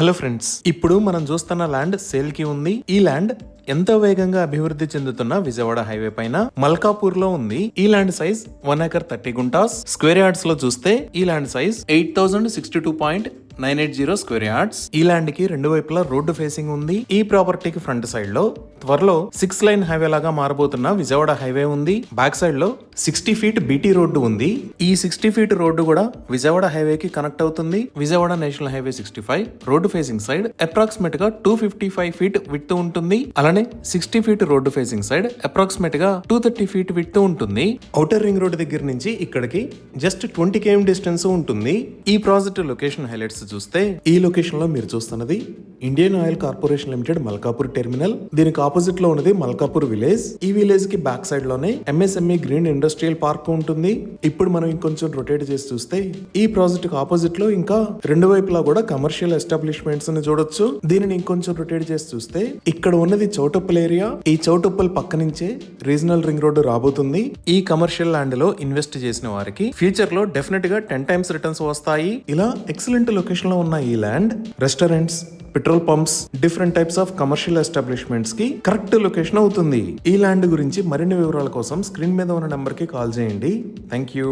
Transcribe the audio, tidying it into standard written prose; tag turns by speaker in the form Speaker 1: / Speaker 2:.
Speaker 1: Hello friends, ఇప్పుడు మనం చూస్తున్న ల్యాండ్ సేల్ కి ఉంది. ఈ ల్యాండ్ ఎంతో వేగంగా అభివృద్ధి చెందుతున్న విజయవాడ హైవే పైన మల్కాపూర్ లో ఉంది. ఈ land size 1 acre 30 guntas. Square yards లో చూస్తే ఈ ల్యాండ్ సైజ్ 8062.980 స్క్వేర్ యార్డ్స్. ఈ ల్యాండ్ కి రెండు వైపులా రోడ్డు ఫేసింగ్ ఉంది. ఈ ప్రాపర్టీకి ఫ్రంట్ సైడ్ లో త్వరలో 6 లైన్ హైవే లాగా మారబోతున్న విజయవాడ హైవే ఉంది. బ్యాక్ సైడ్ లో 60 ఫీట్ బీటీ రోడ్డు ఉంది. ఈ 60 ఫీట్ రోడ్డు కూడా విజయవాడ హైవే కి కనెక్ట్ అవుతుంది. Vijayawada national highway 65 road facing side approximate గా 255 ఫీట్ విడ్త్ ఉంటుంది. అలానే 60 feet road facing side approximate గా 230 ఫీట్ విడ్త్ ఉంటుంది. ఔటర్ రింగ్ రోడ్ దగ్గర నుంచి ఇక్కడికి జస్ట్ 20 km డిస్టెన్స్ ఉంటుంది. ఈ ప్రాజెక్ట్ లొకేషన్ హైలైట్స్ చూస్తే ఈ లొకేషన్ లో మీరు చూస్తున్నది Indian oil corporation limited Malkapur terminal. దీనికి ఆపోజిట్ లో ఉన్నది మల్కాపూర్ విలేజ్. ఈ విలేజ్ కి బ్యాక్ సైడ్ లోనే ఎంఎస్ఎంఈ గ్రీన్ ఇండస్ట్రియల్ పార్క్ ఉంటుంది. ఇప్పుడు మనం ఇంకొంచెం రొటేట్ చేసి చూస్తే ఈ ప్రాజెక్ట్ కి ఆపోజిట్ లో ఇంకా రెండు వైపులా కూడా కమర్షియల్ ఎస్టాబ్లిష్మెంట్స్ ని చూడొచ్చు. దీనిని ఇంకొంచెం రొటేట్ చేసి చూస్తే ఇక్కడ ఉన్నది చౌటుప్పల్ ఏరియా. ఈ చౌటుప్పల్ పక్క నుంచే రీజనల్ రింగ్ రోడ్డు రాబోతుంది. ఈ కమర్షియల్ ల్యాండ్ లో ఇన్వెస్ట్ చేసిన వారికి ఫ్యూచర్ లో డెఫినెట్ గా 10 times రిటర్న్స్ వస్తాయి. ఇలా ఎక్సలెంట్ లొకేషన్ లో ఉన్న ఈ land restaurants, petrol pumps, different types of commercial establishments కి కరెక్ట్ లొకేషన్ అవుతుంది. ఈ ల్యాండ్ గురించి మరిన్ని వివరాల కోసం స్క్రీన్ మీద ఉన్న నెంబర్ కి కాల్ చేయండి. Thank you.